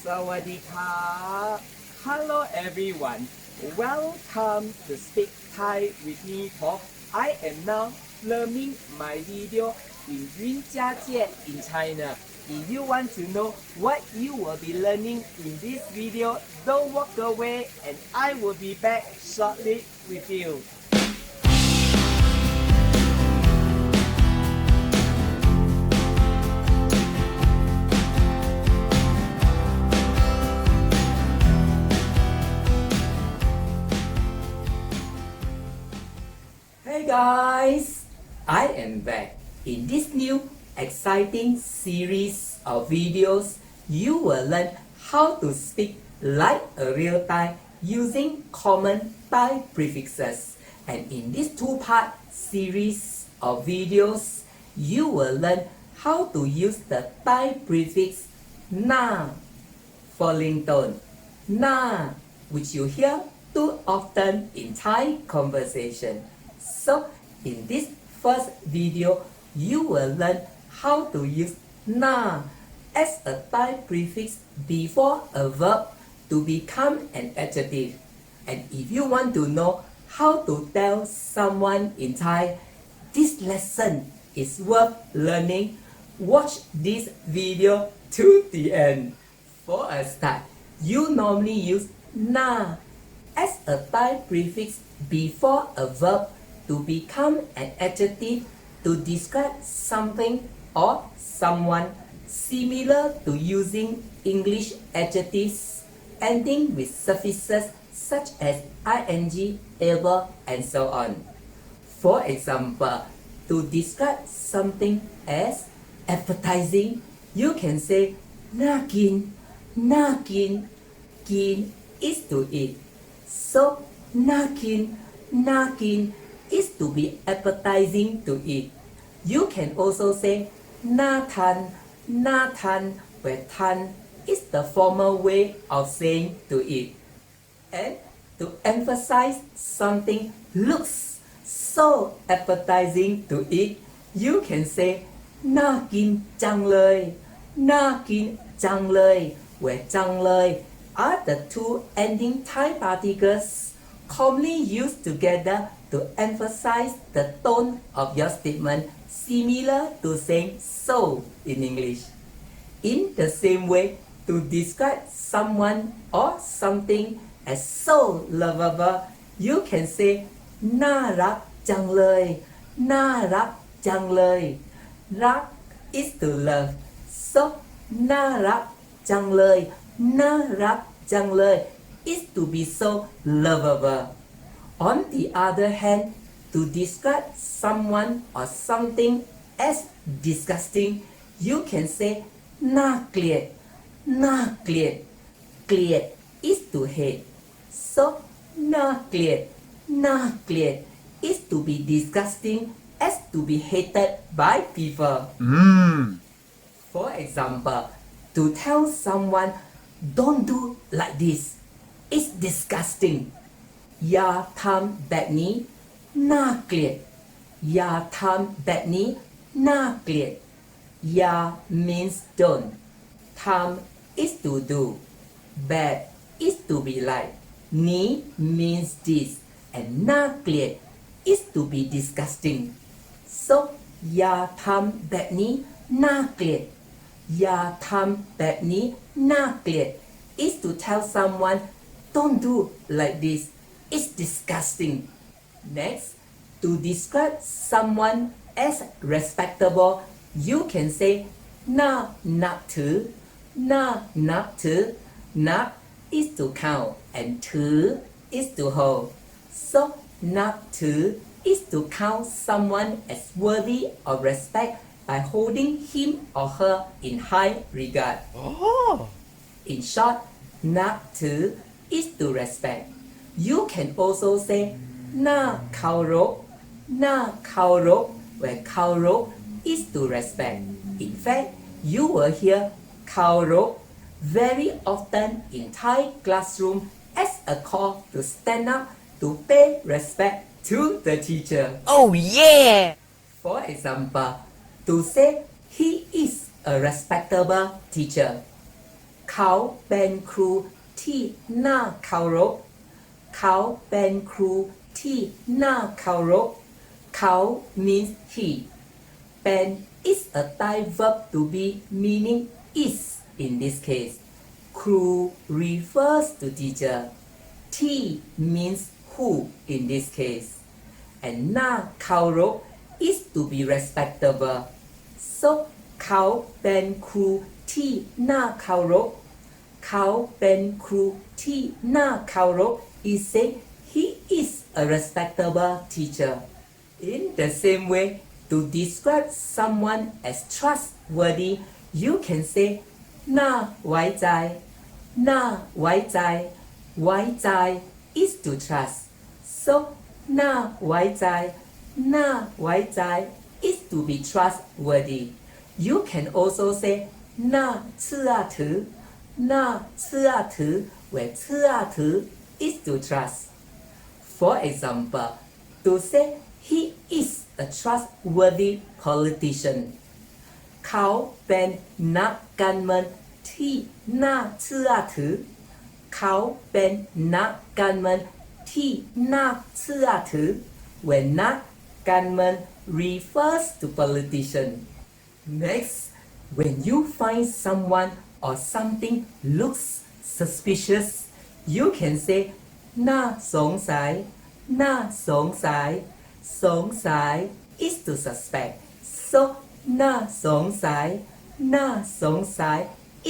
Sawadee-ka. Hello everyone. Welcome to Speak Thai with me Talk. I am now learning my video in Yunjiajie in China. If you want to know what you will be learning in this video, don't walk away and I will be back shortly with you. Hey guys, I am back. In this new exciting series of videos, you will learn how to speak like a real Thai using common Thai prefixes. And in this two-part series of videos, you will learn how to use the Thai prefix na for ringtone. Na, which you hear too often in Thai conversation. So, in this first video, you will learn how to use na as a Thai prefix before a verb to become an adjective. And if you want to know how to tell someone in Thai, this lesson is worth learning. Watch this video to the end. For a start, you normally use na as a Thai prefix before a verb to become an adjective to describe something or someone, similar to using English adjectives ending with suffixes such as ing, able, and so on. For example, to describe something as appetizing, you can say na kin, na kin. Kin is to eat. So na kin is to be appetizing to eat. You can also say na tan, where tan is the formal way of saying to eat. And to emphasize something looks so appetizing to eat, you can say na kin chang lơi, na kin chang lơi, where chang lơi are the two ending Thai particles commonly used together to emphasize the tone of your statement, similar to saying so in English. In the same way, to describe someone or something as so lovable, you can say na rak chang lơi, na rak chang lơi. Rak is to love, so na rak chang lơi, na rak chang lơi is to be so lovable. On the other hand, to describe someone or something as disgusting, you can say na gliet, na gliet. Gliet is to hate, so na gliet is to be disgusting, as to be hated by people. For example, to tell someone don't do like this, it's disgusting. Ya thamแบบนี้น่าเกลียด Ya tham แบบนี้น่าเกลียด Ya means don't. Tham is to do. Bad is to be like. นี้ means this. And น่าเกลียด is to be disgusting. So, Ya tham แบบนี้น่าเกลียด Ya tham แบบนี้น่าเกลียด is to tell someone don't do like this. It's disgusting. Next, to describe someone as respectable, you can say naนับถือ naนับถือ นับ is to count and ถือ is to hold. So นับถือ is to count someone as worthy of respect by holding him or her in high regard. In short, นับถือ is to respect. You can also say na kaurop, where kaurop is to respect. In fact, you will hear kaurop very often in Thai classroom as a call to stand up to pay respect to the teacher. Oh yeah! For example, to say he is a respectable teacher. เขาเป็นครูที่น่าเคารพเขาเป็นครูที่น่าเคารพเขา means he เป็น is a Thai verb to be meaning is in this case ครู refers to teacherที่ means who in this case and น่าเคารพ is to be respectable so เขาเป็นครูที่น่าเคารพเขาเป็นครูที่น่าเคารพ is saying he is a respectable teacher in the same way to describe someone as trustworthy you can say น่าไว้ใจน่าไว้ใจไว้ใจ is to trust so น่าไว้ใจน่าไว้ใจ is to be trustworthy you can also say น่าเชื่อถือน่าเชื่อถือ where เชื่อถือ is to trust for example to say he is a trustworthy politician เขาเป็นนักการเมืองที่น่าเชื่อถือเขาเป็นนักการเมืองที่น่าเชื่อถือ when นักการเมือง refers to politician next when you find someone or something looks suspicious you can say น่าสงสัยน่าสงสัยสงสัย is to suspect so น่าสงสัยน่าสงสัย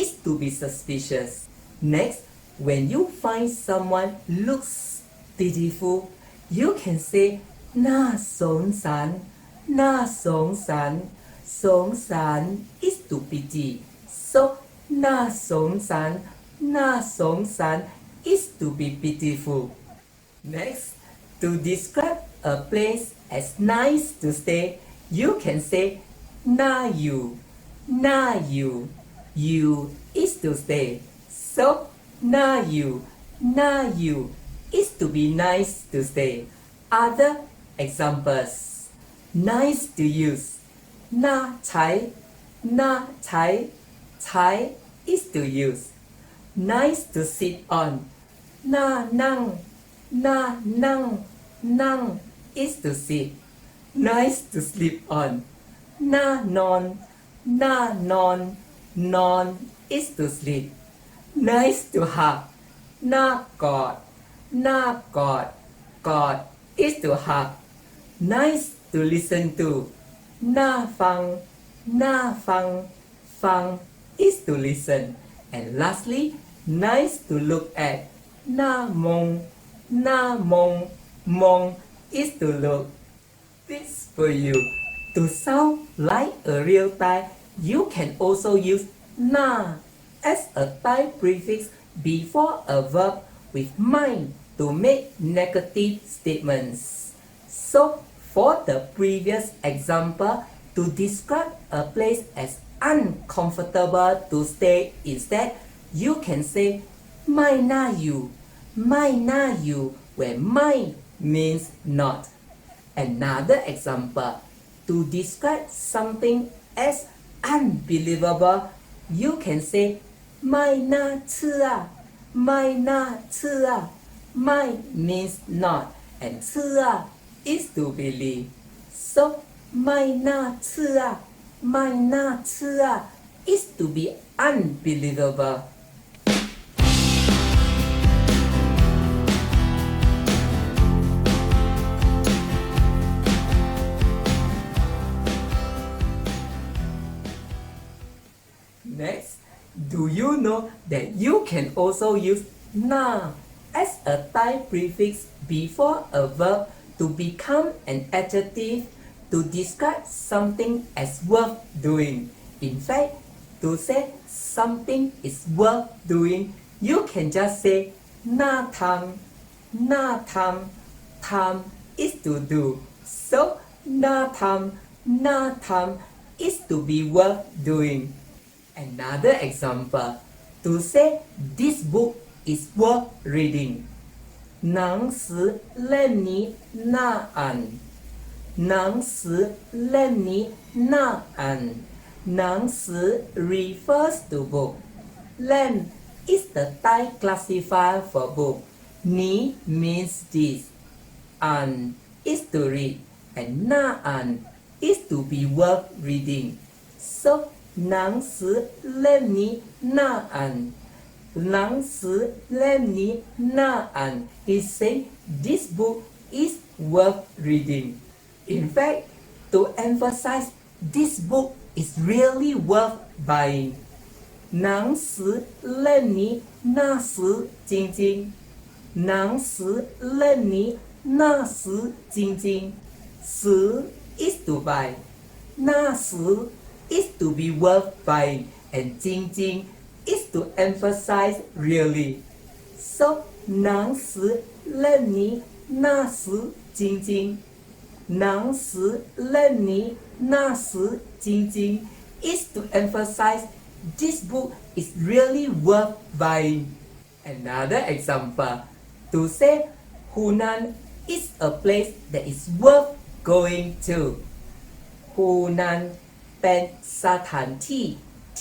is to be suspicious next when you find someone looks pitiful you can say น่าสงสารน่าสงสารสงสาร is to pity so น่าสงสารน่าสงสาร is to be pitiful next to describe a place as nice to stay you can say น่าอยู่น่าอยู่you is to stay so น่าอยู่น่าอยู่ is to be nice to stay other examples nice to use น่าใช้น่าใช้ใช้ is to use nice to sit on น่านั่งน่านั่งนั่ง is to sit nice to sleep on น่านอนน่านอนนอน is to sleep nice to hug น่ากอดน่ากอดกอด is to hug nice to listen to น่าฟังน่าฟังฟัง is to listen and lastly nice to look at น่ามองน่ามองมอง is to look this for you to sound like a real Thai you can also use น่า as a Thai prefix before a verb with mind to make negative statements so for the previous example to describe a place as uncomfortable to stay instead you can say ไม่น่าอยู่ไม่น่าอยู่ where ไม่ means not another example to describe something as unbelievable you can say ไม่น่าเชื่อไม่น่าเชื่อไม่ means not and เชื่อ is to believe so ไม่น่าเชื่อไม่น่าเชื่อ is to be unbelievable next do you know that you can also use น่า as a Thai prefix before a verb to become an adjective to describe something as worth doing. In fact, to say something is worth doing, you can just say น่าทำน่าทำทำ is to do. So น่าทำน่าทำ is to be worth doing. Another example, to say this book is worth reading. หนังสือเล่มนี้น่าอ่านหนังสือเล่มนี้น่าอ่านหนังสือ refers to book เล่ม is the Thai classifier for book นี้ means this อ่าน is to read and น่าอ่าน is to be worth reading so หนังสือเล่มนี้น่าอ่านหนังสือเล่มนี้น่าอ่าน he said this book is worth reading in fact to emphasize this book is really worth buying หนังสือเล่มนี้น่าซื้อจริงๆหนังสือเล่มนี้น่าซื้อจริงๆซื้อ is to buy น่าซื้อ is to be worth buying and จริงๆ is to emphasize really so หนังสือเล่มนี้น่าซื้อจริงๆหนังสือเล่มนี้น่าซื้อจริงๆ is to emphasize this book is really worth buying. Another example to say Hunan is a place that is worth going to. Hunan เป็นสถานที่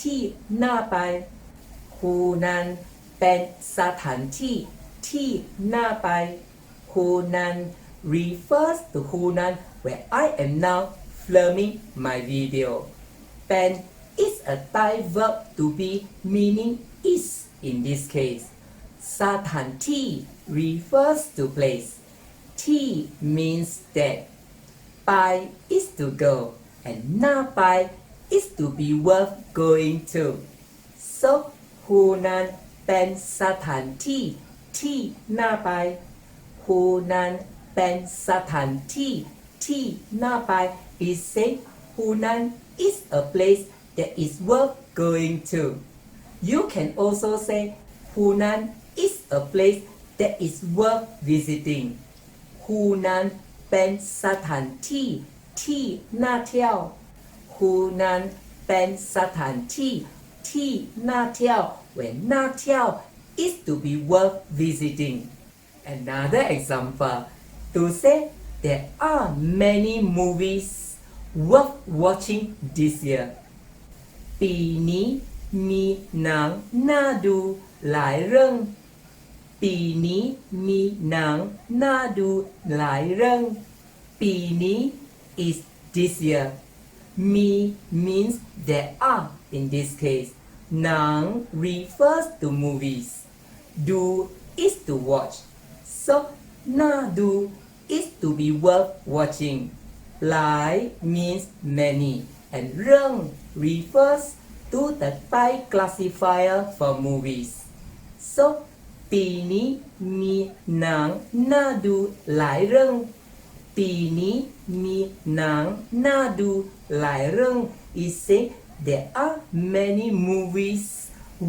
ที่น่าไป Hunan เป็นสถานที่ที่น่าไป Hunan refers to Hunan where I am now filming my video. เป็น is a Thai verb to be meaning is in this case. สถานที่ refers to place. ที่ means that. ไป is to go and น่าไป is to be worth going to. So ฮูนันเป็นสถานที่ที่น่าไปฮูนันเป็นสถานที่ที่น่าไป is say Hunan is a place that is worth going to. You can also say Hunan is a place that is worth visiting. Hunan เป็นสถานที่ที่น่าเที่ยว Hunan เป็นสถานที่ที่น่าเที่ยว when น่าเที่ยว is to be worth visiting. Another example to say there are many movies worth watching this year. ปีนี้มีหนังน่าดูหลายเรื่องปีนี้มีหนังน่าดูหลายเรื่องปีนี้ is this year มี means there are in this case หนัง refers to movies ดู is to watch so น่าดู is to be worth watching หลาย means many and เรื่อง refers to the Thai classifier for movies so ปีนี้มีหนังน่าดูหลายเรื่องปีนี้มีหนังน่าดูหลายเรื่อง is say there are many movies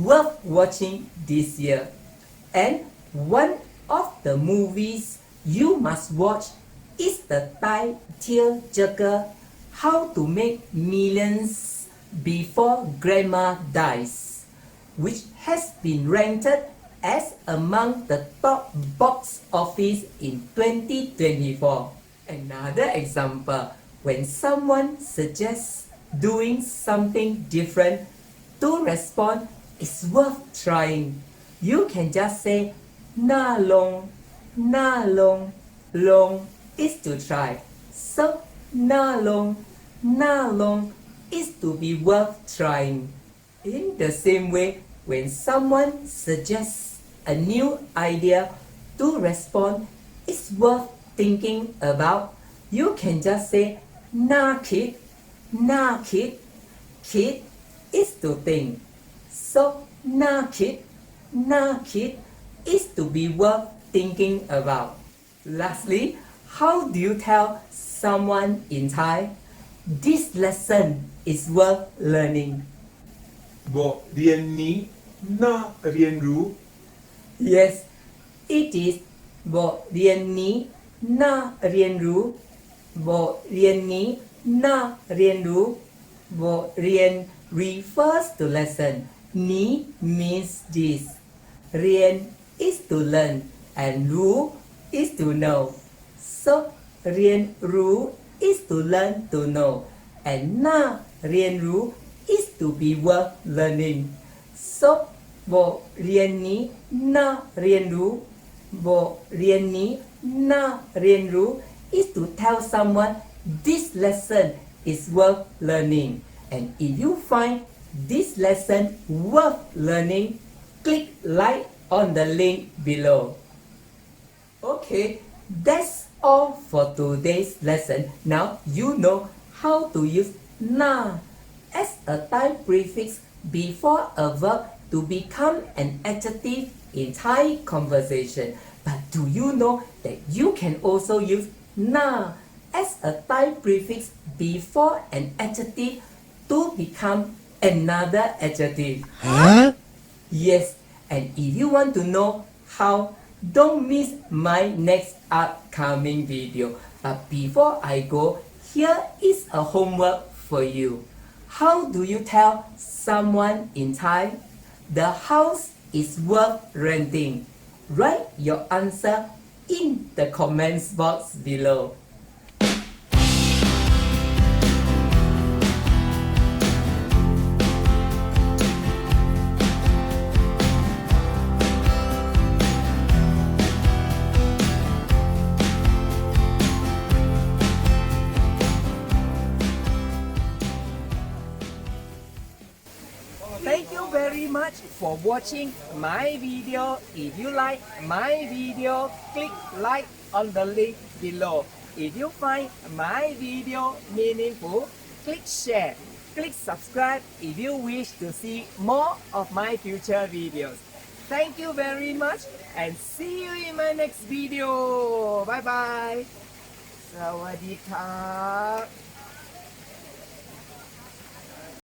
worth watching this year and one of the movies you must watch is the Thai tearjerker How to Make Millions Before Grandma Dies which has been ranked as among the top box office in 2024. Another example, when someone suggests doing something different, to respond is worth trying. You can just say, na long, long is to try. So, na long is to be worth trying. In the same way, when someone suggests a new idea to respond is worth thinking about, you can just say, nah kid, kid is to think. So, nah kid is to be worth thinking about. Lastly, how do you tell someone in Thai, this lesson is worth learning? บทเรียนนี้น่าเรียนรู้ Yes, it is บทเรียนนี้น่าเรียนรู้บทเรียนนี้น่าเรียนรู้บทเรียน refers to lesson นี้ means this เรียน is to learn and รู้ is to know so เรียนรู้ is to learn to know and น่าเรียนรู้ is to be worth learning so บทเรียนนี้น่าเรียนรู้บทเรียนนี้น่าเรียนรู้ is to tell someone this lesson is worth learning and if you find this lesson worth learning click like on the link below. Okay, that's all for today's lesson. Now you know how to use na as a time prefix before a verb to become an adjective in Thai conversation. But do you know that you can also use na as a time prefix before an adjective to become another adjective? Yes, and if you want to know how, don't miss my next upcoming video. But before I go, here is a homework for you. How do you tell someone in Thai, the house is worth renting? Write your answer in the comments box below. Thank you very much for watching my video. If you like my video, click like on the link below. If you find my video meaningful, click share. Click subscribe if you wish to see more of my future videos. Thank you very much and see you in my next video. Bye bye. สวัสดีครับ